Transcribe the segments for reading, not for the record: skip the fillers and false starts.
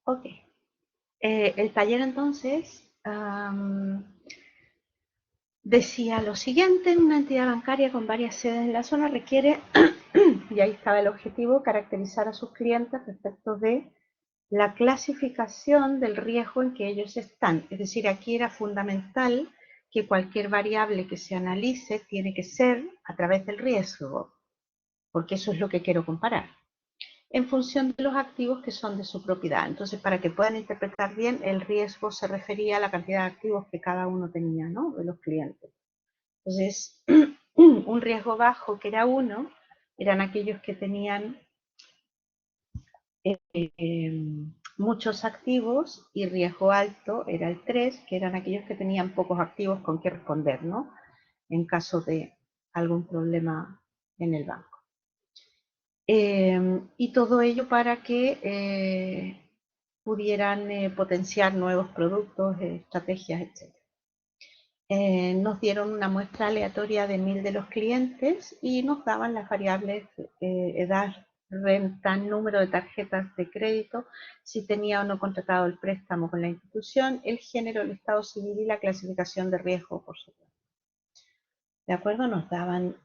Ok. El taller entonces decía lo siguiente: una entidad bancaria con varias sedes en la zona requiere, y ahí estaba el objetivo, caracterizar a sus clientes respecto de la clasificación del riesgo en que ellos están. Es decir, aquí era fundamental que cualquier variable que se analice tiene que ser a través del riesgo, porque eso es lo que quiero comparar, en función de los activos que son de su propiedad. Entonces, para que puedan interpretar bien, el riesgo se refería a la cantidad de activos que cada uno tenía, ¿no?, de los clientes. Entonces, un riesgo bajo, que era 1, eran aquellos que tenían muchos activos, y riesgo alto era el 3, que eran aquellos que tenían pocos activos con que responder, ¿no?, en caso de algún problema en el banco. Y todo ello para que pudieran potenciar nuevos productos, estrategias, etc. Nos dieron una muestra aleatoria de 1000 de los clientes y nos daban las variables edad, renta, número de tarjetas de crédito, si tenía o no contratado el préstamo con la institución, el género, el estado civil y la clasificación de riesgo, por supuesto. ¿De acuerdo? Nos daban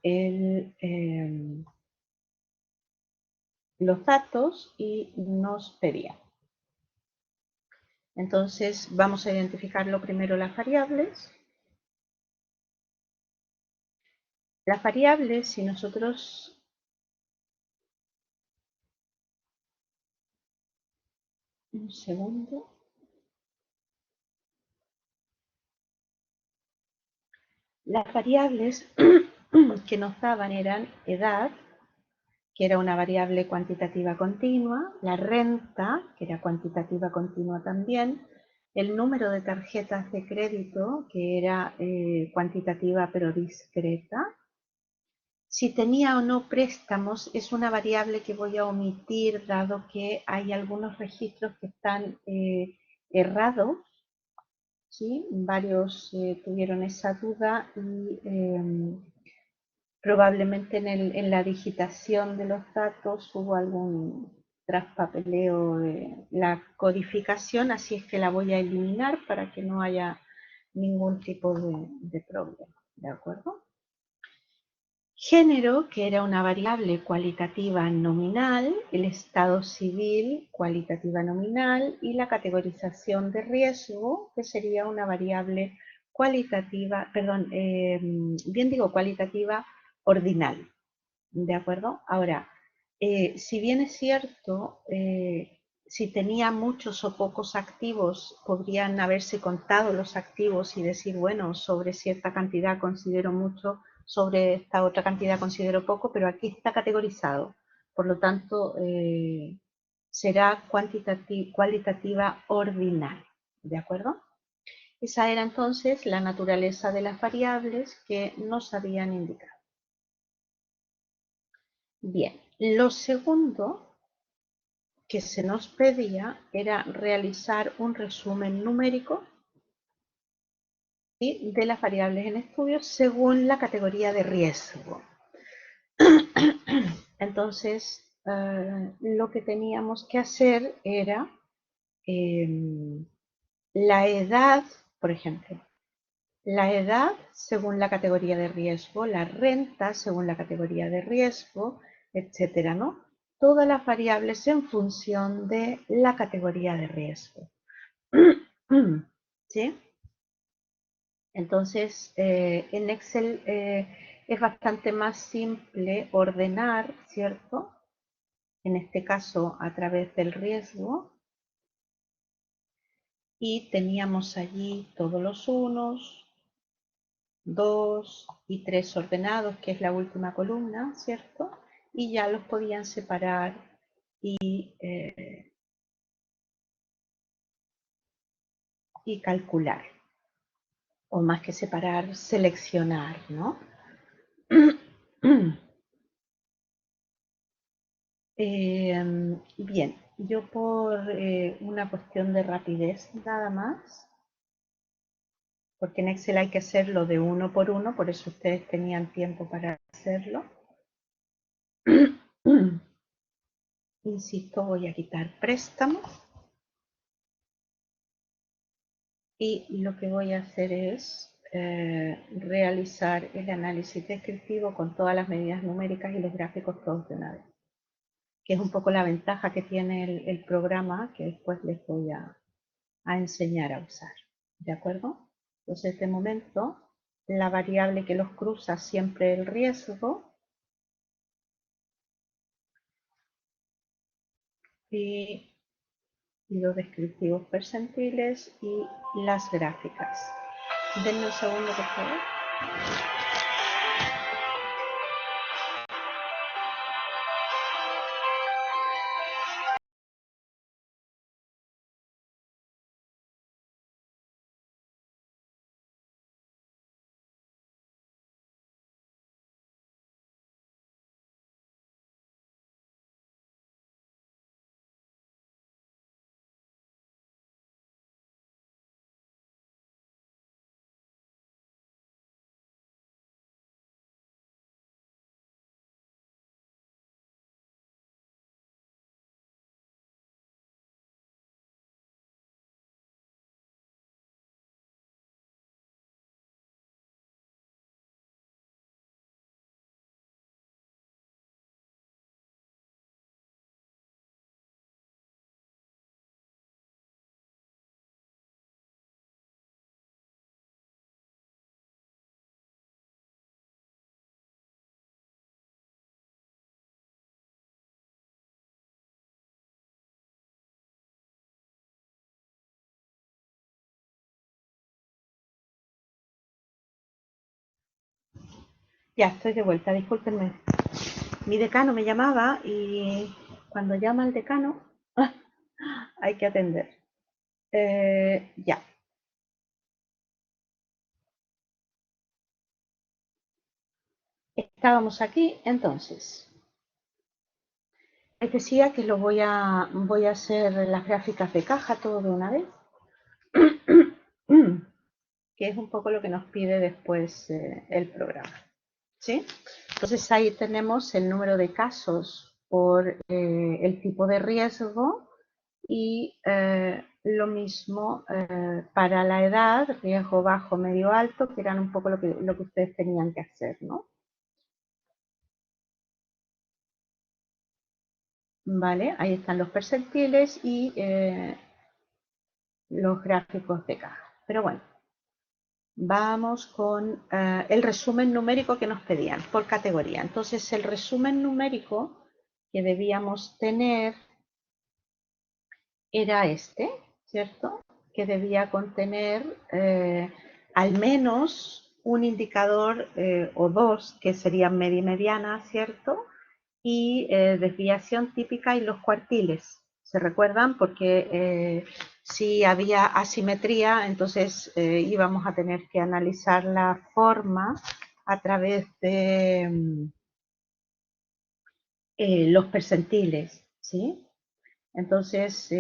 los datos y nos pedían. Entonces vamos a identificar lo primero las variables. Las variables, si nosotros un segundo. Las variables que nos daban eran edad, que era una variable cuantitativa continua, la renta, que era cuantitativa continua también, el número de tarjetas de crédito, que era cuantitativa pero discreta. Si tenía o no préstamos es una variable que voy a omitir, dado que hay algunos registros que están errados, ¿sí? Varios tuvieron esa duda y probablemente en la digitación de los datos hubo algún traspapeleo de la codificación, así es que la voy a eliminar para que no haya ningún tipo de problema, ¿de acuerdo? Género, que era una variable cualitativa nominal, el estado civil, cualitativa nominal, y la categorización de riesgo, que sería una variable cualitativa, perdón, bien digo cualitativa ordinal, ¿de acuerdo? Ahora, si bien es cierto, si tenía muchos o pocos activos, podrían haberse contado los activos y decir, bueno, sobre cierta cantidad considero mucho, sobre esta otra cantidad considero poco, pero aquí está categorizado. Por lo tanto, será cualitativa ordinal, ¿de acuerdo? Esa era entonces la naturaleza de las variables que nos habían indicado. Bien, lo segundo que se nos pedía era realizar un resumen numérico de las variables en estudio según la categoría de riesgo. Entonces, lo que teníamos que hacer era la edad, por ejemplo, la edad según la categoría de riesgo, la renta según la categoría de riesgo, etcétera, ¿no? Todas las variables en función de la categoría de riesgo. ¿Sí? Entonces, en Excel es bastante más simple ordenar, ¿cierto? En este caso, a través del riesgo. Y teníamos allí todos los 1, 2 y 3 ordenados, que es la última columna, ¿cierto? Y ya los podían separar y calcular. O más que separar, seleccionar, ¿no? Bien, yo por una cuestión de rapidez nada más, porque en Excel hay que hacerlo de uno por uno, por eso ustedes tenían tiempo para hacerlo. Insisto, voy a quitar préstamos. y lo que voy a hacer es realizar el análisis descriptivo con todas las medidas numéricas y los gráficos todos de una vez, que es un poco la ventaja que tiene el programa que después les voy a enseñar a usar. ¿De acuerdo? Entonces, de momento, la variable que los cruza siempre el riesgo y los descriptivos percentiles y las gráficas. Denme un segundo, por favor. Ya estoy de vuelta, discúlpenme. Mi decano me llamaba y cuando llama el decano hay que atender. Ya. Estábamos aquí, entonces. Les decía que voy a hacer las gráficas de caja todo de una vez, que es un poco lo que nos pide después el programa. ¿Sí? Entonces ahí tenemos el número de casos por el tipo de riesgo y lo mismo para la edad, riesgo bajo, medio, alto, que eran un poco lo que ustedes tenían que hacer, ¿no? Vale, ahí están los percentiles y los gráficos de caja. Pero bueno, vamos con el resumen numérico que nos pedían por categoría. Entonces, el resumen numérico que debíamos tener era este, ¿cierto? Que debía contener al menos un indicador o dos, que serían media y mediana, ¿cierto? Y desviación típica y los cuartiles. ¿Se recuerdan? Porque si había asimetría, entonces íbamos a tener que analizar la forma a través de los percentiles, ¿sí? Entonces,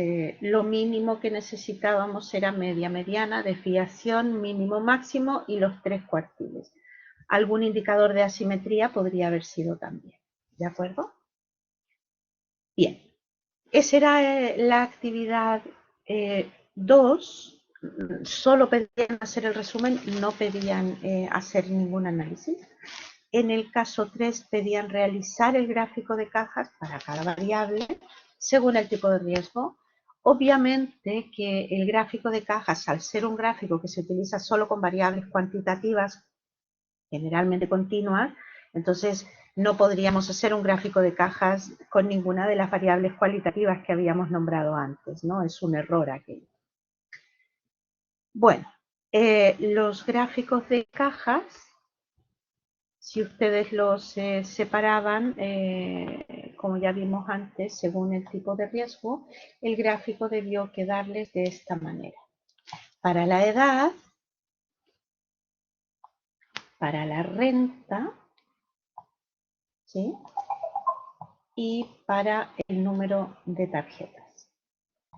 lo mínimo que necesitábamos era media, mediana, desviación, mínimo, máximo y los tres cuartiles. Algún indicador de asimetría podría haber sido también. ¿De acuerdo? Bien. Esa era la actividad 2. Solo pedían hacer el resumen, no pedían hacer ningún análisis. En el caso 3 pedían realizar el gráfico de cajas para cada variable según el tipo de riesgo. Obviamente que el gráfico de cajas, al ser un gráfico que se utiliza solo con variables cuantitativas, generalmente continuas, entonces no podríamos hacer un gráfico de cajas con ninguna de las variables cualitativas que habíamos nombrado antes, ¿no? Es un error aquello. Bueno, los gráficos de cajas, si ustedes los separaban, como ya vimos antes, según el tipo de riesgo, el gráfico debió quedarles de esta manera. Para la edad, para la renta, ¿sí? Y para el número de tarjetas,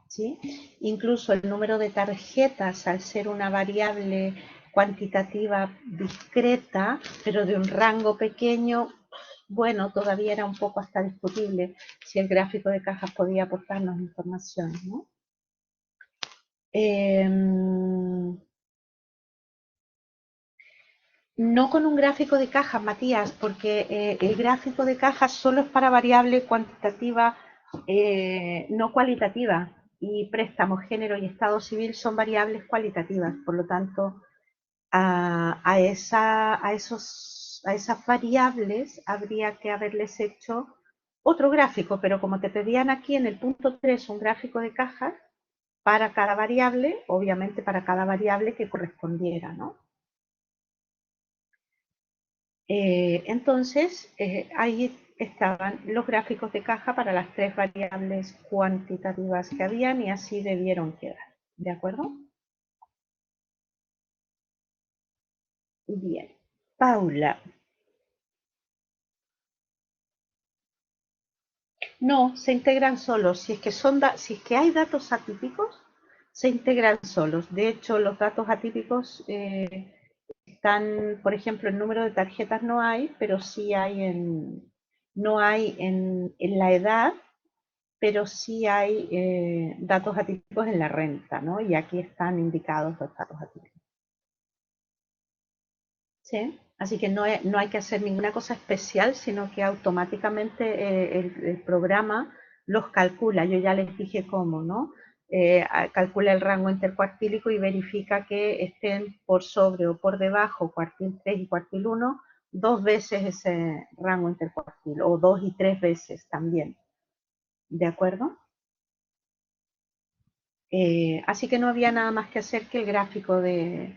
¿sí? Incluso el número de tarjetas, al ser una variable cuantitativa discreta, pero de un rango pequeño, bueno, todavía era un poco hasta discutible si el gráfico de cajas podía aportarnos información, ¿no? No con un gráfico de cajas, Matías, porque el gráfico de cajas solo es para variable cuantitativa, no cualitativa. Y préstamos, género y estado civil son variables cualitativas. Por lo tanto, a esas variables habría que haberles hecho otro gráfico, pero como te pedían aquí en el punto 3 un gráfico de cajas para cada variable, obviamente para cada variable que correspondiera, ¿no? Entonces, ahí estaban los gráficos de caja para las tres variables cuantitativas que habían y así debieron quedar. ¿De acuerdo? Bien. Paula. No, se integran solos. Si es que hay datos atípicos, se integran solos. De hecho, los datos atípicos están, por ejemplo, el número de tarjetas no hay, pero sí hay no hay en la edad, pero sí hay datos atípicos en la renta, ¿no? Y aquí están indicados los datos atípicos. ¿Sí? Así que no hay que hacer ninguna cosa especial, sino que automáticamente el programa los calcula. Yo ya les dije cómo, ¿no? Calcula el rango intercuartílico y verifica que estén por sobre o por debajo cuartil 3 y cuartil 1 dos veces ese rango intercuartil, o dos y tres veces también. ¿De acuerdo? Así que no había nada más que hacer que el gráfico de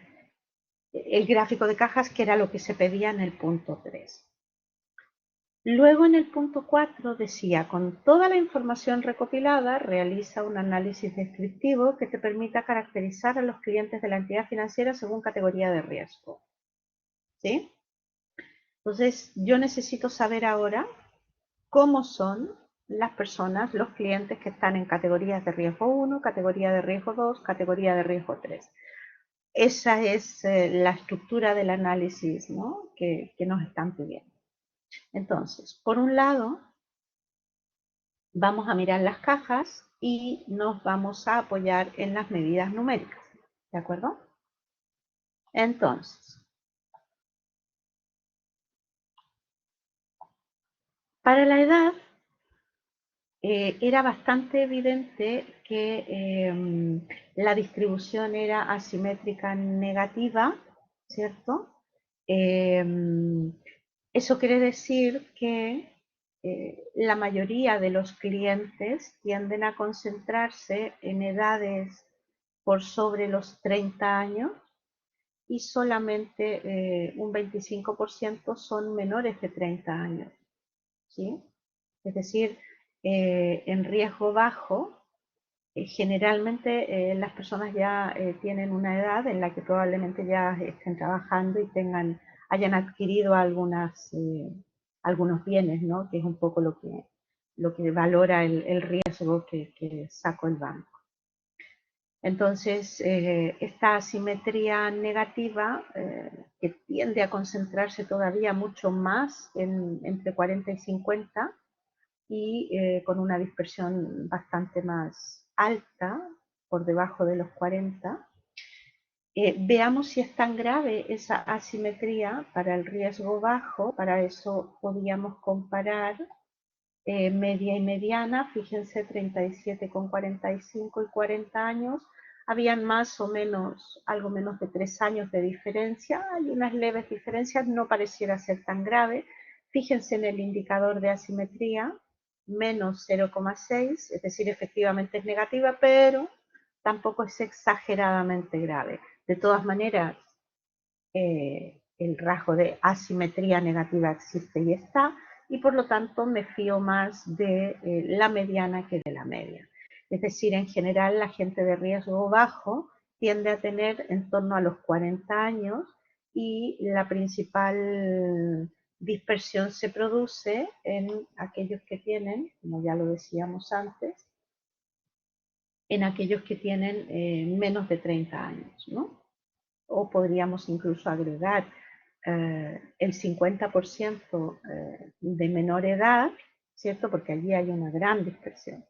cajas, que era lo que se pedía en el punto 3. Luego en el punto 4 decía, con toda la información recopilada, realiza un análisis descriptivo que te permita caracterizar a los clientes de la entidad financiera según categoría de riesgo. ¿Sí? Entonces, yo necesito saber ahora cómo son las personas, los clientes que están en categorías de riesgo 1, categoría de riesgo 2, categoría de riesgo 3. Esa es la estructura del análisis, ¿no? que nos están pidiendo. Entonces, por un lado, vamos a mirar las cajas y nos vamos a apoyar en las medidas numéricas. ¿De acuerdo? Entonces, para la edad era bastante evidente que la distribución era asimétrica negativa, ¿cierto? Eh, Eso quiere decir que la mayoría de los clientes tienden a concentrarse en edades por sobre los 30 años y solamente un 25% son menores de 30 años. ¿Sí? Es decir, en riesgo bajo, generalmente las personas ya tienen una edad en la que probablemente ya estén trabajando y hayan adquirido algunos bienes, ¿no? Que es un poco lo que valora el riesgo que sacó el banco. Entonces, esta asimetría negativa, que tiende a concentrarse todavía mucho más entre 40 y 50, y con una dispersión bastante más alta, por debajo de los 40. Veamos si es tan grave esa asimetría para el riesgo bajo. Para eso podríamos comparar media y mediana. Fíjense, 37 con 45 y 40 años. Habían más o menos, algo menos de 3 años de diferencia. Hay unas leves diferencias, no pareciera ser tan grave. Fíjense en el indicador de asimetría, menos 0,6, es decir, efectivamente es negativa, pero tampoco es exageradamente grave. De todas maneras, el rasgo de asimetría negativa existe y está, y por lo tanto me fío más de la mediana que de la media. Es decir, en general la gente de riesgo bajo tiende a tener en torno a los 40 años y la principal dispersión se produce en aquellos que tienen, como ya lo decíamos antes, en aquellos que tienen menos de 30 años, ¿no? O podríamos incluso agregar el 50% de menor edad, ¿cierto? Porque allí hay una gran dispersión.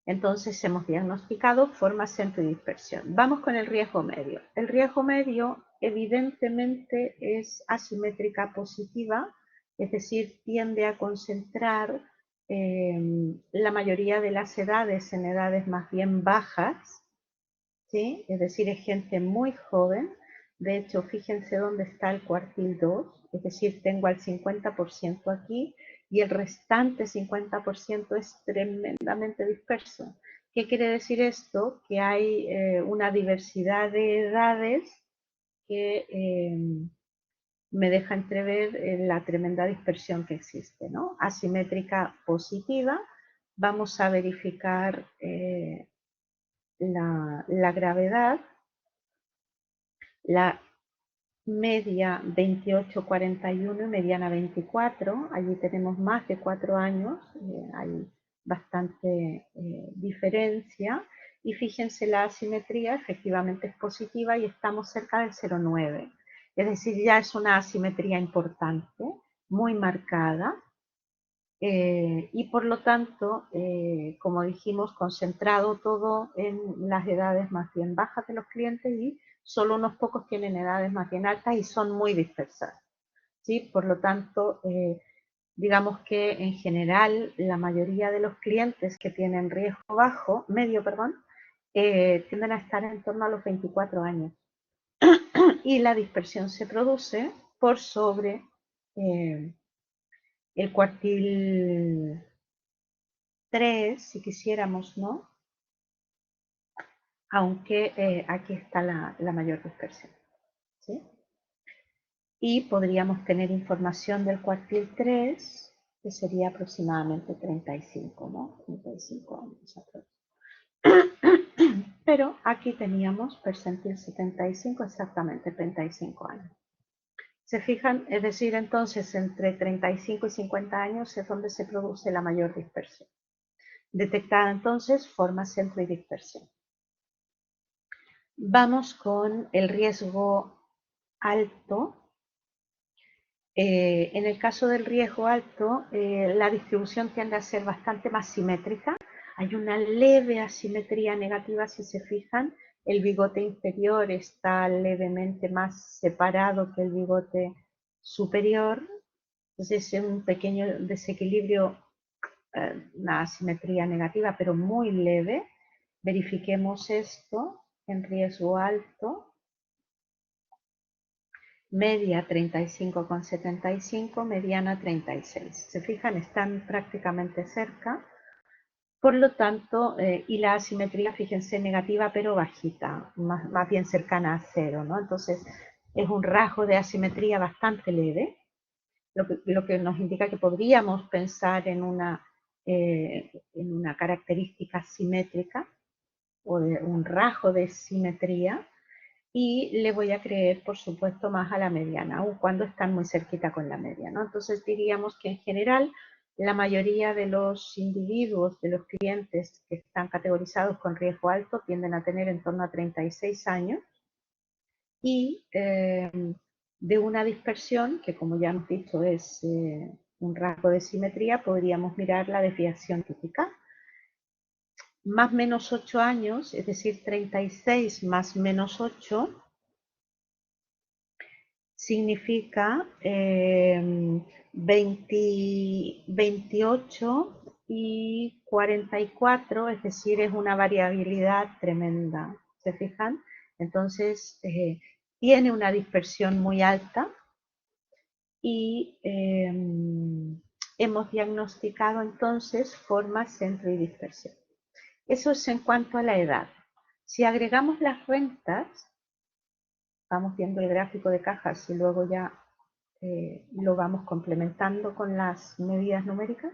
Entonces hemos diagnosticado forma, centro y dispersión. Vamos con el riesgo medio. El riesgo medio evidentemente es asimétrica positiva, es decir, tiende a concentrar la mayoría de las edades en edades más bien bajas, ¿sí? Es decir, es gente muy joven. De hecho, fíjense dónde está el cuartil 2, es decir, tengo al 50% aquí y el restante 50% es tremendamente disperso. ¿Qué quiere decir esto? Que hay una diversidad de edades que me deja entrever la tremenda dispersión que existe, ¿no? Asimétrica positiva, vamos a verificar la gravedad, la media 28,41 y mediana 24, allí tenemos más de 4 años, hay bastante diferencia, y fíjense la asimetría efectivamente es positiva y estamos cerca del 0,9, es decir, ya es una asimetría importante, muy marcada, y por lo tanto, como dijimos, concentrado todo en las edades más bien bajas de los clientes y solo unos pocos tienen edades más bien altas y son muy dispersas, ¿sí? Por lo tanto, digamos que en general la mayoría de los clientes que tienen riesgo bajo, medio, perdón, tienden a estar en torno a los 24 años y la dispersión se produce por sobre el cuartil 3, si quisiéramos, ¿no? Aunque aquí está la mayor dispersión, ¿sí? Y podríamos tener información del cuartil 3, que sería aproximadamente 35, ¿no? 35 años atrás. Pero aquí teníamos percentil 75, exactamente 35 años. ¿Se fijan? Es decir, entonces entre 35 y 50 años es donde se produce la mayor dispersión. Detectada entonces forma centro y dispersión. Vamos con el riesgo alto. En el caso del riesgo alto, la distribución tiende a ser bastante más simétrica. Hay una leve asimetría negativa, si se fijan. El bigote inferior está levemente más separado que el bigote superior. Entonces es un pequeño desequilibrio, una asimetría negativa, pero muy leve. Verifiquemos esto en riesgo alto. Media 35,75, mediana 36. Se fijan, están prácticamente cerca. Por lo tanto, y la asimetría, fíjense, negativa pero bajita, más bien cercana a cero, ¿no? Entonces, es un rasgo de asimetría bastante leve, lo que nos indica que podríamos pensar en una característica simétrica o de un rasgo de simetría, y le voy a creer, por supuesto, más a la mediana, aun cuando están muy cerquita con la media, ¿no? Entonces diríamos que en general la mayoría de los individuos, de los clientes que están categorizados con riesgo alto, tienden a tener en torno a 36 años y de una dispersión que, como ya hemos dicho, es un rasgo de simetría, podríamos mirar la desviación típica. Más menos 8 años, es decir, 36 más menos 8, significa 28 y 44, es decir, es una variabilidad tremenda, ¿se fijan? Entonces, tiene una dispersión muy alta y hemos diagnosticado entonces formas, centro y dispersión. Eso es en cuanto a la edad. Si agregamos las rentas, vamos viendo el gráfico de cajas y luego ya lo vamos complementando con las medidas numéricas.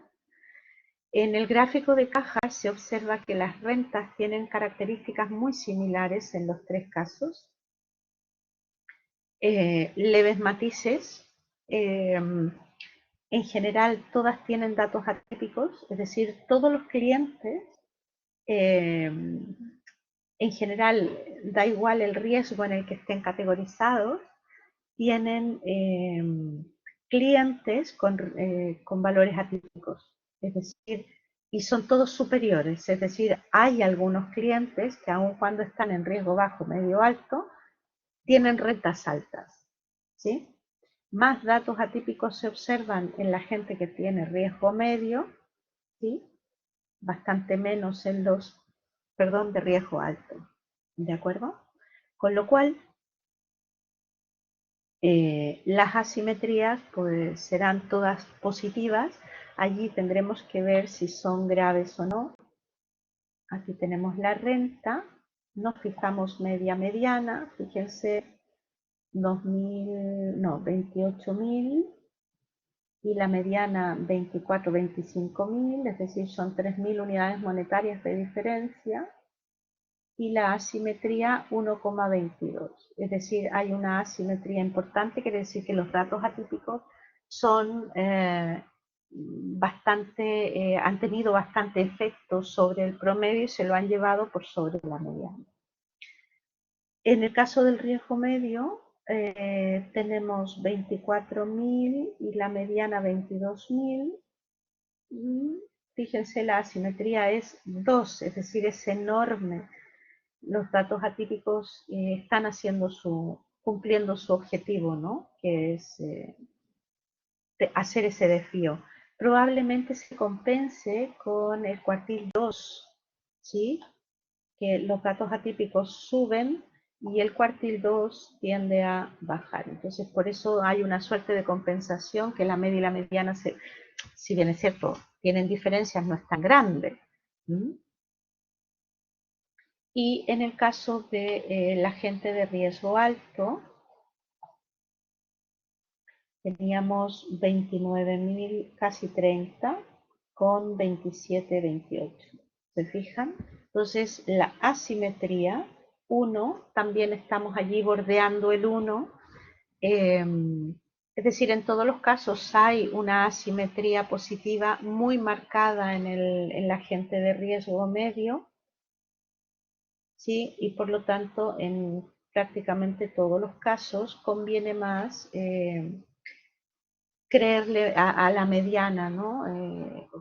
En el gráfico de cajas se observa que las rentas tienen características muy similares en los tres casos. Leves matices. En general todas tienen datos atípicos, es decir, todos los clientes, en general da igual el riesgo en el que estén categorizados, tienen clientes con valores atípicos, es decir, y son todos superiores, es decir, hay algunos clientes que aun cuando están en riesgo bajo, medio, alto, tienen rentas altas, ¿sí? Más datos atípicos se observan en la gente que tiene riesgo medio, ¿sí? Bastante menos en los, perdón, de riesgo alto, ¿de acuerdo? Con lo cual, las asimetrías pues serán todas positivas. Allí tendremos que ver si son graves o no. Aquí tenemos la renta, nos fijamos media mediana, fíjense, 2.000, no, 28.000 y la mediana 24, 25.000, es decir, son 3.000 unidades monetarias de diferencia, y la asimetría 1,22. Es decir, hay una asimetría importante, quiere decir que los datos atípicos son han tenido bastante efecto sobre el promedio y se lo han llevado por sobre la mediana. En el caso del riesgo medio, tenemos 24.000 y la mediana 22.000. Y fíjense, la asimetría es 2, es decir, es enorme. Los datos atípicos están cumpliendo su objetivo, ¿no? Que es hacer ese desvío. Probablemente se compense con el cuartil 2, ¿sí? Que los datos atípicos suben y el cuartil 2 tiende a bajar. Entonces, por eso hay una suerte de compensación que la media y la mediana, si bien es cierto, tienen diferencias, no es tan grande. Y en el caso de la gente de riesgo alto, teníamos 29.000, casi 30, con 27, 28. ¿Se fijan? Entonces, la asimetría 1, también estamos allí bordeando el 1. Es decir, en todos los casos hay una asimetría positiva muy marcada en la gente de riesgo medio, ¿sí? Y por lo tanto, en prácticamente todos los casos conviene más creerle a la mediana, ¿no?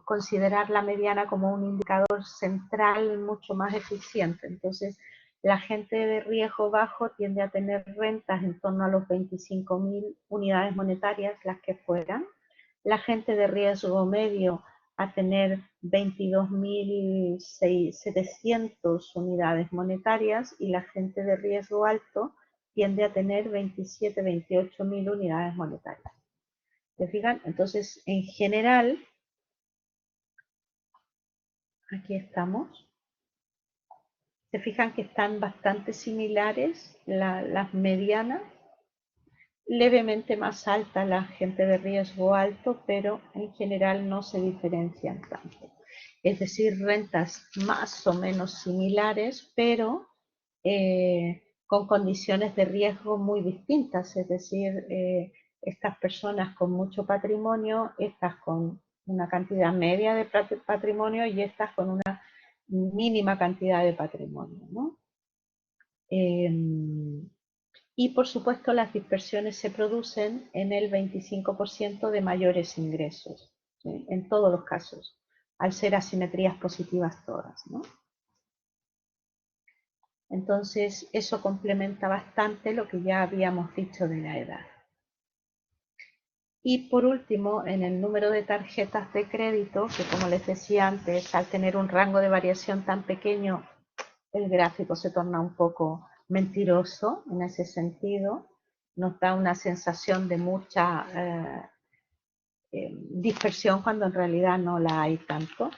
Considerar la mediana como un indicador central mucho más eficiente. Entonces, la gente de riesgo bajo tiende a tener rentas en torno a los 25.000 unidades monetarias, las que fueran. La gente de riesgo medio a tener 22.700 unidades monetarias y la gente de riesgo alto tiende a tener 27, 28.000 unidades monetarias. ¿Se fijan? Entonces, en general, aquí estamos. Se fijan que están bastante similares las medianas, levemente más alta la gente de riesgo alto, pero en general no se diferencian tanto. Es decir, rentas más o menos similares, pero con condiciones de riesgo muy distintas. Es decir, estas personas con mucho patrimonio, estas con una cantidad media de patrimonio y estas con una mínima cantidad de patrimonio, ¿no? Y por supuesto las dispersiones se producen en el 25% de mayores ingresos, ¿sí? En todos los casos, al ser asimetrías positivas todas, ¿no? Entonces eso complementa bastante lo que ya habíamos dicho de la edad. Y por último, en el número de tarjetas de crédito, que como les decía antes, al tener un rango de variación tan pequeño, el gráfico se torna un poco mentiroso en ese sentido, nos da una sensación de mucha dispersión cuando en realidad no la hay tanto.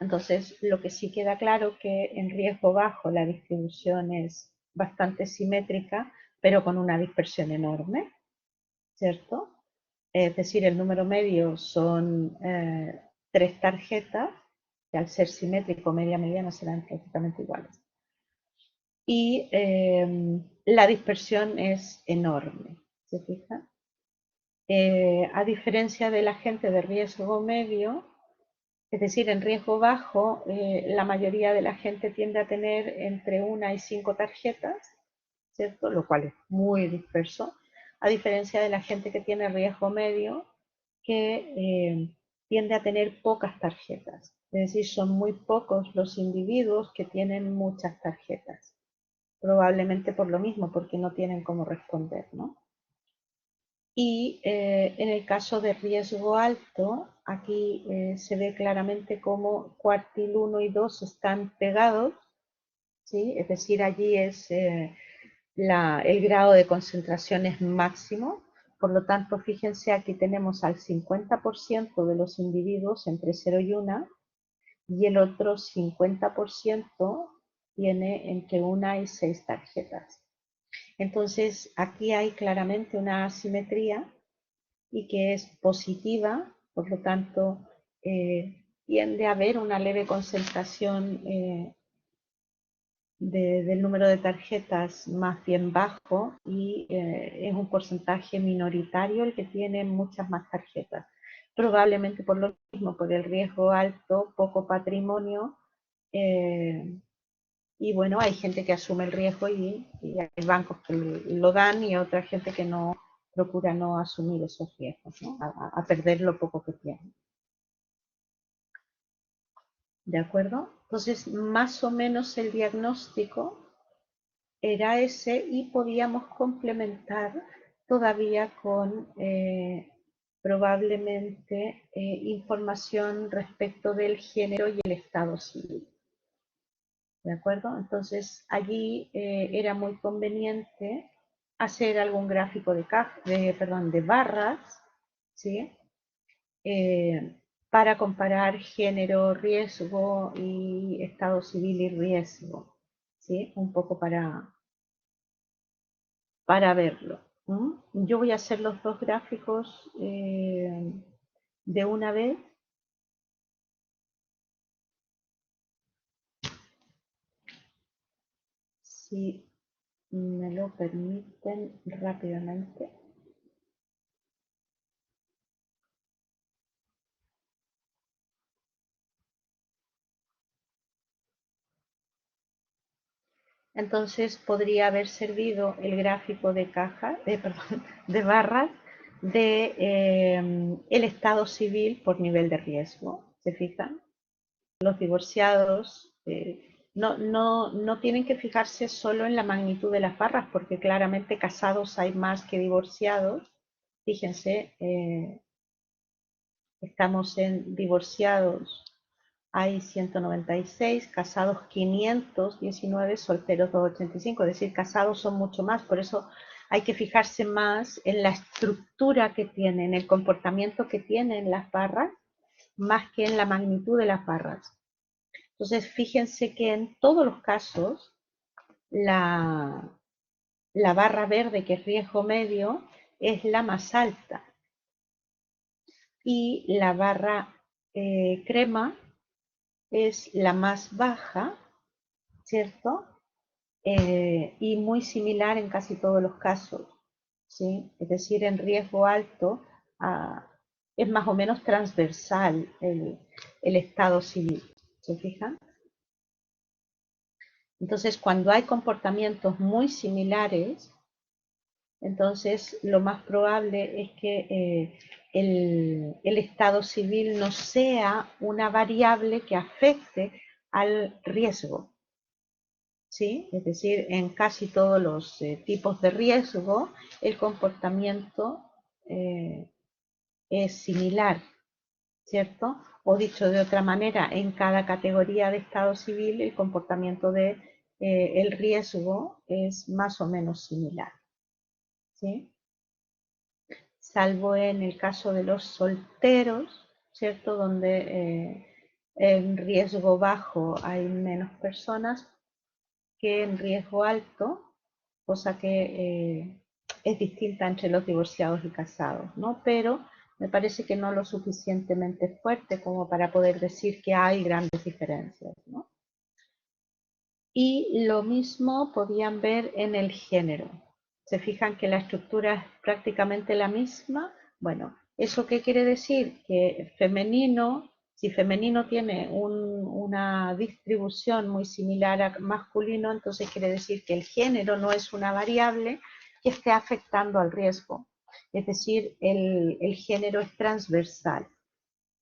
Entonces, lo que sí queda claro que en riesgo bajo la distribución es bastante simétrica, pero con una dispersión enorme, ¿cierto? Es decir, el número medio son 3 tarjetas, que al ser simétrico, media, mediana serán prácticamente iguales. Y la dispersión es enorme, ¿se fijan? A diferencia de la gente de riesgo medio, es decir, en riesgo bajo, la mayoría de la gente tiende a tener entre 1 y 5 tarjetas, ¿cierto? Lo cual es muy disperso, a diferencia de la gente que tiene riesgo medio, que tiende a tener pocas tarjetas. Es decir, son muy pocos los individuos que tienen muchas tarjetas. probablemente por lo mismo, porque no tienen cómo responder, ¿no? Y en el caso de riesgo alto, aquí se ve claramente cómo cuartil 1 y 2 están pegados, ¿sí? Es decir, allí es el grado de concentración es máximo. Por lo tanto, fíjense, aquí tenemos al 50% de los individuos entre 0 y 1 y el otro 50% tiene entre 1 y 6 tarjetas. Entonces, aquí hay claramente una asimetría y que es positiva, por lo tanto, tiende a haber una leve concentración del número de tarjetas más bien bajo y es un porcentaje minoritario el que tiene muchas más tarjetas. Probablemente por lo mismo, por el riesgo alto, poco patrimonio, y bueno, hay gente que asume el riesgo y hay bancos que lo dan y otra gente que no procura no asumir esos riesgos, ¿no? A perder lo poco que tienen. ¿De acuerdo? Entonces, más o menos el diagnóstico era ese y podíamos complementar todavía con probablemente información respecto del género y el estado civil. ¿De acuerdo? Entonces allí era muy conveniente hacer algún gráfico de barras, ¿sí? Para comparar género, riesgo y estado civil y riesgo, ¿sí? Un poco para verlo. Yo voy a hacer los dos gráficos de una vez. Si me lo permiten rápidamente. Entonces podría haber servido el gráfico de de barras de el estado civil por nivel de riesgo. ¿Se fijan? Los divorciados no tienen que fijarse solo en la magnitud de las barras, porque claramente casados hay más que divorciados. Fíjense, estamos en divorciados hay 196, casados 519, solteros 285, es decir, casados son mucho más, por eso hay que fijarse más en la estructura que tienen, el comportamiento que tienen las barras, más que en la magnitud de las barras. Entonces, fíjense que en todos los casos, la barra verde, que es riesgo medio, es la más alta. Y la barra crema es la más baja, ¿cierto? Y muy similar en casi todos los casos, ¿sí? Es decir, en riesgo alto es más o menos transversal el estado civil, ¿se fijan? Entonces, cuando hay comportamientos muy similares, entonces lo más probable es que el estado civil no sea una variable que afecte al riesgo, ¿sí? Es decir, en casi todos los tipos de riesgo, el comportamiento es similar, ¿cierto? O dicho de otra manera, en cada categoría de estado civil, el comportamiento de el riesgo es más o menos similar, ¿sí? Salvo en el caso de los solteros, ¿cierto? Donde en riesgo bajo hay menos personas que en riesgo alto, cosa que es distinta entre los divorciados y casados, ¿no? Pero me parece que no lo suficientemente fuerte como para poder decir que hay grandes diferencias, ¿no? Y lo mismo podían ver en el género. ¿Se fijan que la estructura es prácticamente la misma? Bueno, ¿eso qué quiere decir? Que femenino, si femenino tiene una distribución muy similar a masculino, entonces quiere decir que el género no es una variable que esté afectando al riesgo. Es decir, el género es transversal,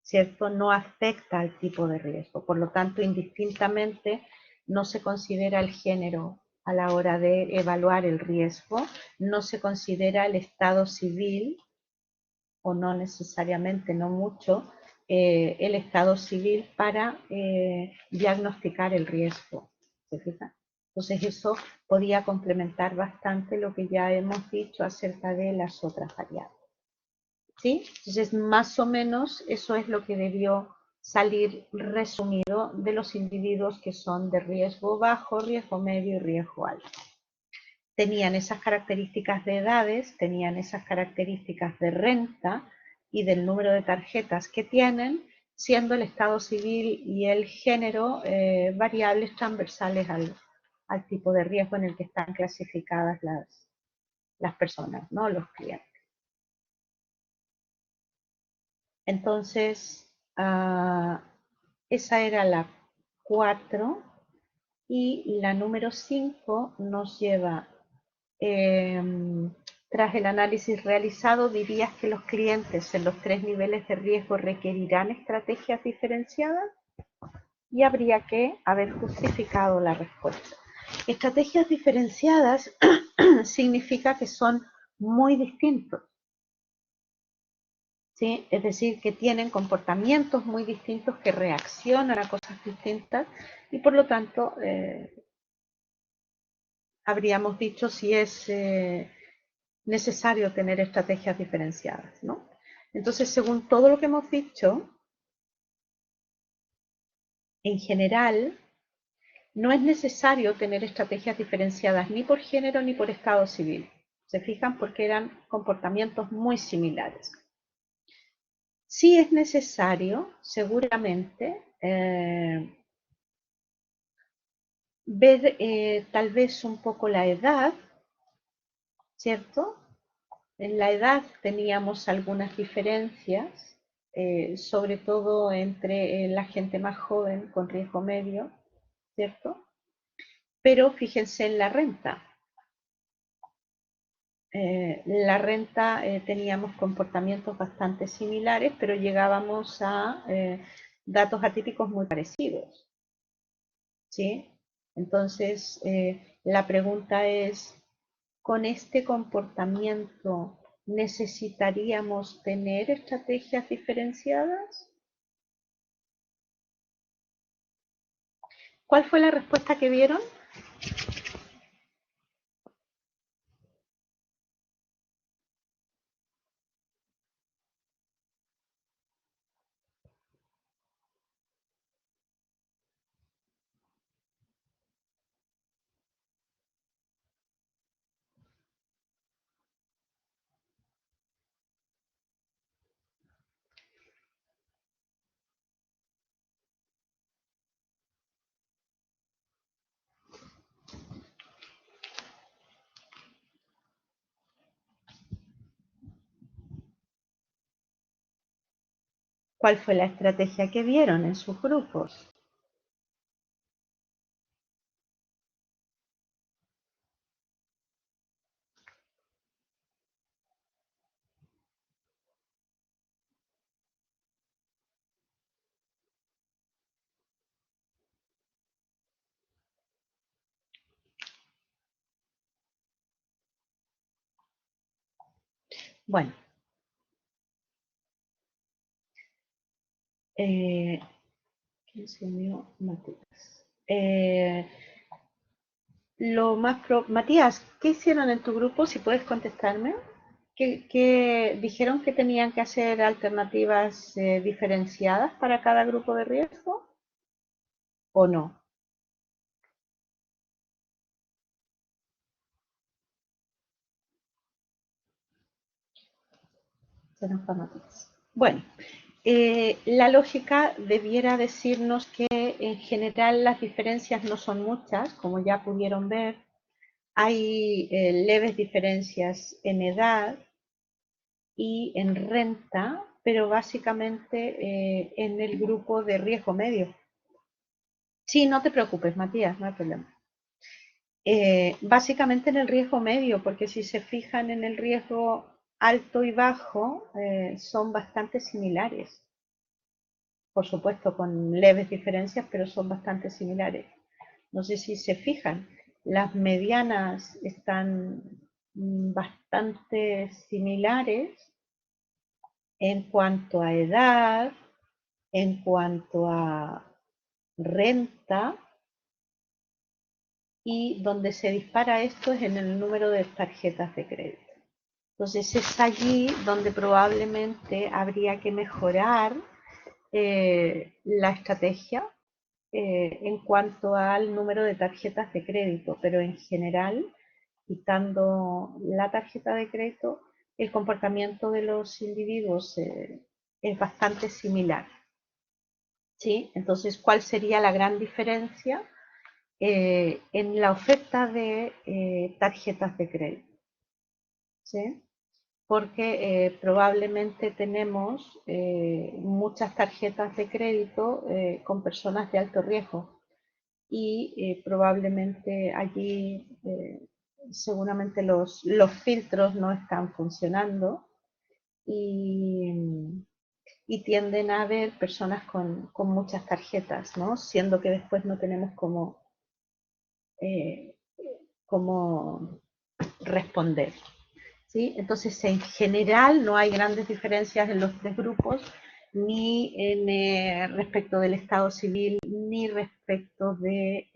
¿cierto? No afecta al tipo de riesgo. Por lo tanto, indistintamente, no se considera el género a la hora de evaluar el riesgo. No se considera el estado civil, o no necesariamente, no mucho, el estado civil para diagnosticar el riesgo. ¿Se fijan? Entonces eso podía complementar bastante lo que ya hemos dicho acerca de las otras variables. ¿Sí? Entonces más o menos eso es lo que debió salir resumido de los individuos que son de riesgo bajo, riesgo medio y riesgo alto. Tenían esas características de edades, tenían esas características de renta y del número de tarjetas que tienen, siendo el estado civil y el género variables transversales al tipo de riesgo en el que están clasificadas las personas, ¿no? Los clientes. Entonces, esa era la 4 y la número 5 nos lleva, tras el análisis realizado, dirías que los clientes en los 3 niveles de riesgo requerirán estrategias diferenciadas y habría que haber justificado la respuesta. Estrategias diferenciadas significa que son muy distintos. ¿Sí? Es decir, que tienen comportamientos muy distintos, que reaccionan a cosas distintas y por lo tanto habríamos dicho si es necesario tener estrategias diferenciadas, ¿no? Entonces, según todo lo que hemos dicho, en general no es necesario tener estrategias diferenciadas ni por género ni por estado civil. ¿Se fijan? Porque eran comportamientos muy similares. Sí es necesario, seguramente, ver tal vez un poco la edad, ¿cierto? En la edad teníamos algunas diferencias, sobre todo entre la gente más joven con riesgo medio, ¿cierto? Pero fíjense en la renta. La renta teníamos comportamientos bastante similares, pero llegábamos a datos atípicos muy parecidos, ¿sí? Entonces, la pregunta es, ¿con este comportamiento necesitaríamos tener estrategias diferenciadas? ¿Cuál fue la respuesta que vieron? ¿Cuál fue la estrategia que vieron en sus grupos? Bueno, ¿quién se unió? Matías. Matías, ¿qué hicieron en tu grupo? Si puedes contestarme. ¿Qué dijeron que tenían que hacer alternativas diferenciadas para cada grupo de riesgo? ¿O no? Se nos va Matías. Bueno, la lógica debiera decirnos que en general las diferencias no son muchas, como ya pudieron ver. Hay leves diferencias en edad y en renta, pero básicamente en el grupo de riesgo medio. Sí, no te preocupes, Matías, no hay problema. Básicamente en el riesgo medio, porque si se fijan en el riesgo alto y bajo, son bastante similares. Por supuesto, con leves diferencias, pero son bastante similares. No sé si se fijan. Las medianas están bastante similares en cuanto a edad, en cuanto a renta, y donde se dispara esto es en el número de tarjetas de crédito. Entonces es allí donde probablemente habría que mejorar la estrategia en cuanto al número de tarjetas de crédito, pero en general, quitando la tarjeta de crédito, el comportamiento de los individuos es bastante similar. ¿Sí? Entonces, ¿cuál sería la gran diferencia en la oferta de tarjetas de crédito? ¿Sí? Porque probablemente tenemos muchas tarjetas de crédito con personas de alto riesgo y probablemente allí seguramente los filtros no están funcionando y, y tienden a haber personas con muchas tarjetas, ¿no? Siendo que después no tenemos eh, cómo responder. ¿Sí? Entonces, en general, no hay grandes diferencias en los tres grupos, ni en, respecto del estado civil, ni respecto de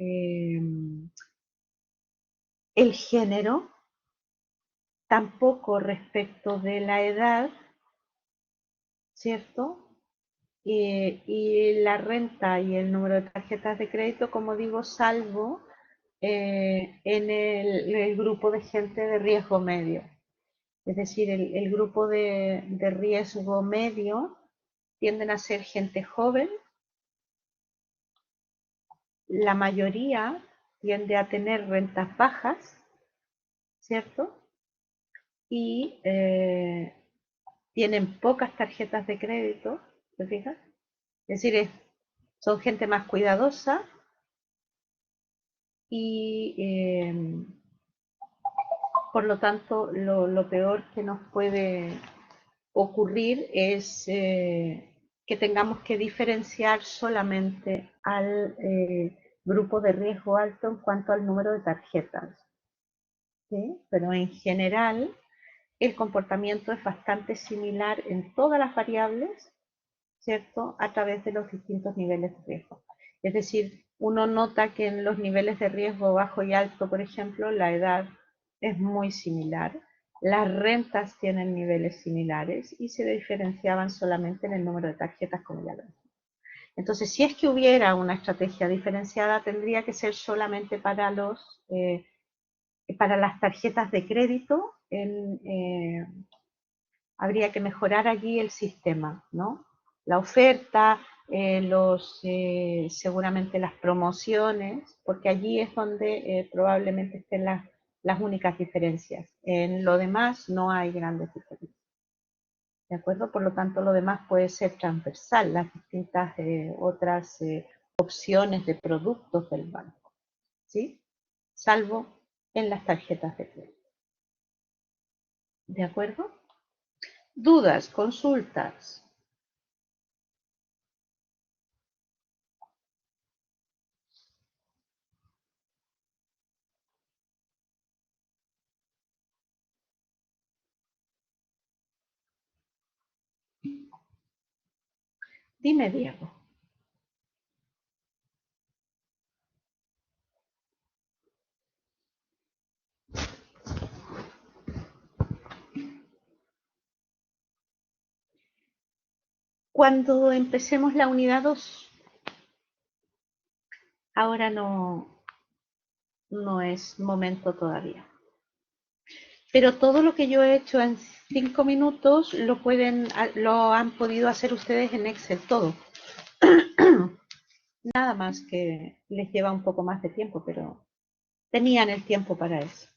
el género, tampoco respecto de la edad, ¿cierto? Y la renta y el número de tarjetas de crédito, como digo, salvo en el grupo de gente de riesgo medio. Es decir, el grupo de riesgo medio tienden a ser gente joven, la mayoría tiende a tener rentas bajas, ¿cierto? Y tienen pocas tarjetas de crédito, ¿te fijas? Es decir, son gente más cuidadosa y por lo tanto lo peor que nos puede ocurrir es que tengamos que diferenciar solamente al grupo de riesgo alto en cuanto al número de tarjetas, ¿sí? Pero en general el comportamiento es bastante similar en todas las variables, ¿cierto? A través de los distintos niveles de riesgo. Es decir, uno nota que en los niveles de riesgo bajo y alto, por ejemplo, la edad es muy similar, las rentas tienen niveles similares y se diferenciaban solamente en el número de tarjetas, como ya lo dije. Entonces, si es que hubiera una estrategia diferenciada, tendría que ser solamente para las tarjetas de crédito. Habría que mejorar allí el sistema, ¿no? La oferta, seguramente las promociones, porque allí es donde probablemente estén las únicas diferencias. En lo demás no hay grandes diferencias. ¿De acuerdo? Por lo tanto, lo demás puede ser transversal, las distintas otras opciones de productos del banco, ¿sí? Salvo en las tarjetas de crédito. ¿De acuerdo? ¿Dudas? ¿Consultas? Dime, Diego. Cuando empecemos la unidad 2, ahora no es momento todavía. Pero todo lo que yo he hecho en 5 minutos lo han podido hacer ustedes en Excel, todo. Nada más que les lleva un poco más de tiempo, pero tenían el tiempo para eso.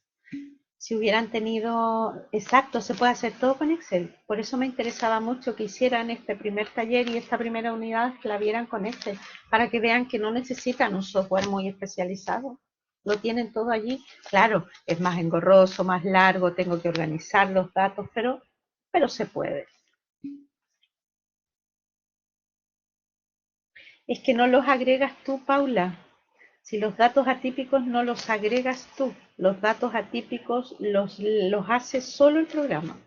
Si hubieran tenido, exacto, se puede hacer todo con Excel. Por eso me interesaba mucho que hicieran este primer taller y esta primera unidad, que la vieran con Excel, para que vean que no necesitan un software muy especializado. Lo tienen todo allí. Claro, es más engorroso, más largo, tengo que organizar los datos, pero se puede. Es que no los agregas tú, Paula. Si los datos atípicos no los agregas tú, los datos atípicos los hace solo el programa.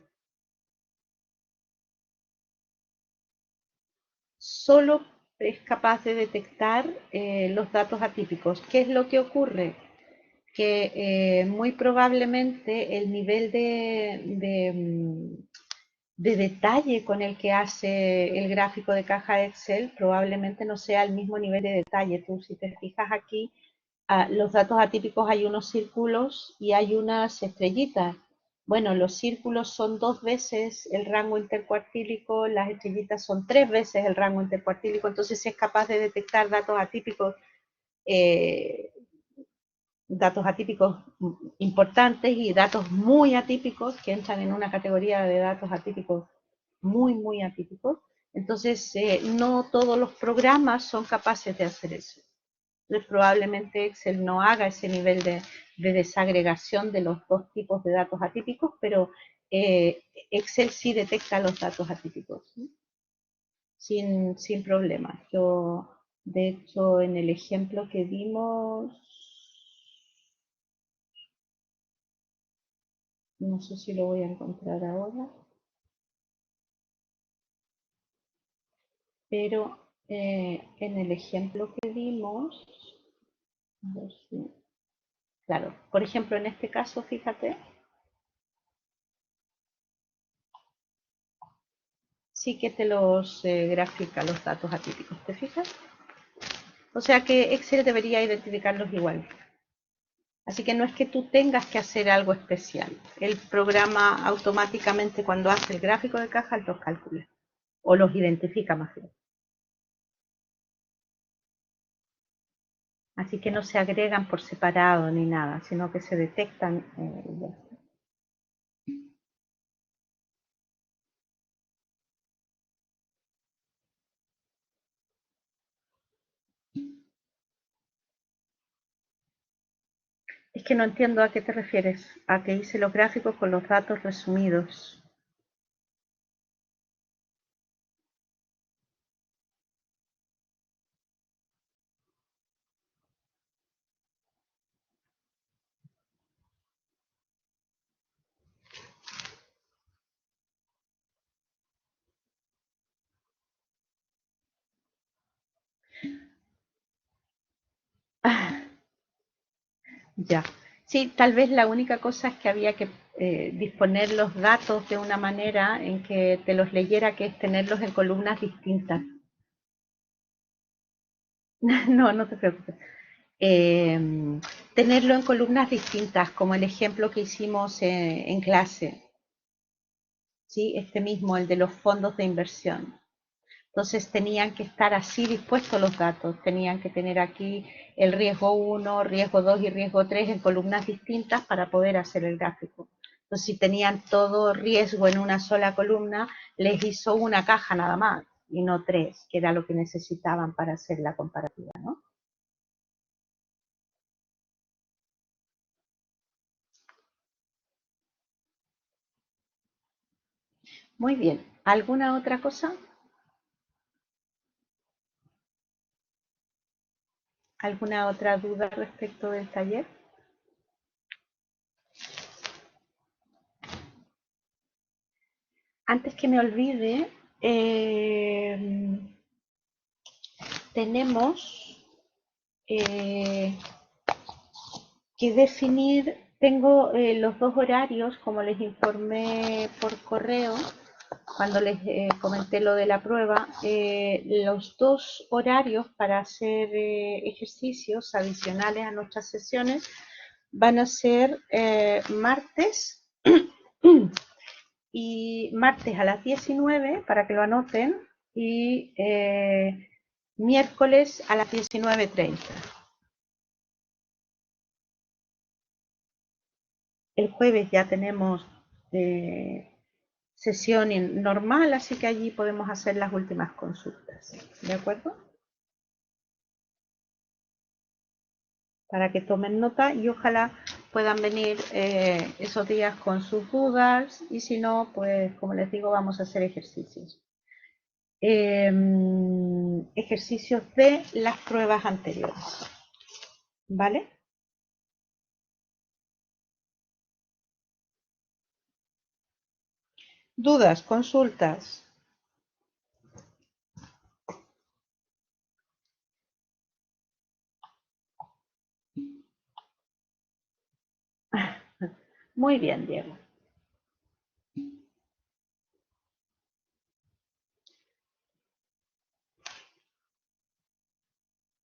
Solo es capaz de detectar los datos atípicos. ¿Qué es lo que ocurre? Que muy probablemente el nivel de detalle con el que hace el gráfico de caja de Excel probablemente no sea el mismo nivel de detalle. Tú, si te fijas aquí, los datos atípicos hay unos círculos y hay unas estrellitas. Bueno, los círculos son 2 veces el rango intercuartílico, las estrellitas son 3 veces el rango intercuartílico, entonces es capaz de detectar datos atípicos, eh, importantes y datos muy atípicos que entran en una categoría de datos atípicos muy atípicos. Entonces, no todos los programas son capaces de hacer eso. Entonces, probablemente Excel no haga ese nivel de desagregación de los dos tipos de datos atípicos, pero Excel sí detecta los datos atípicos, ¿sí? sin problemas. Yo, de hecho, en el ejemplo que vimos, no sé si lo voy a encontrar ahora, pero en el ejemplo que vimos, a ver si, claro, por ejemplo, en este caso, fíjate, sí que te los grafica los datos atípicos, ¿te fijas? O sea que Excel debería identificarlos igual. Así que no es que tú tengas que hacer algo especial. El programa automáticamente cuando hace el gráfico de caja los calcula o los identifica más bien. Así que no se agregan por separado ni nada, sino que se detectan. Es que no entiendo a qué te refieres, a que hice los gráficos con los datos resumidos. Ya. Sí, tal vez la única cosa es que había que disponer los datos de una manera en que te los leyera, que es tenerlos en columnas distintas. No, no te preocupes. Tenerlo en columnas distintas, como el ejemplo que hicimos en clase, ¿sí? Este mismo, el de los fondos de inversión. Entonces tenían que estar así dispuestos los datos, tenían que tener aquí el riesgo 1, riesgo 2 y riesgo 3 en columnas distintas para poder hacer el gráfico. Entonces, si tenían todo riesgo en una sola columna, les hizo una caja nada más y no 3, que era lo que necesitaban para hacer la comparativa, ¿no? Muy bien. ¿Alguna otra cosa? ¿Alguna otra duda respecto del taller? Antes que me olvide, tenemos que definir, tengo los dos horarios, como les informé por correo, cuando les comenté lo de la prueba, los dos horarios para hacer ejercicios adicionales a nuestras sesiones van a ser martes y martes a las 19 para que lo anoten y miércoles a las 19:30. El jueves ya tenemos sesión normal, así que allí podemos hacer las últimas consultas. ¿De acuerdo? Para que tomen nota y ojalá puedan venir esos días con sus dudas y si no, pues como les digo, vamos a hacer ejercicios. Ejercicios de las pruebas anteriores. ¿vale? ¿Dudas, consultas? Muy bien, Diego.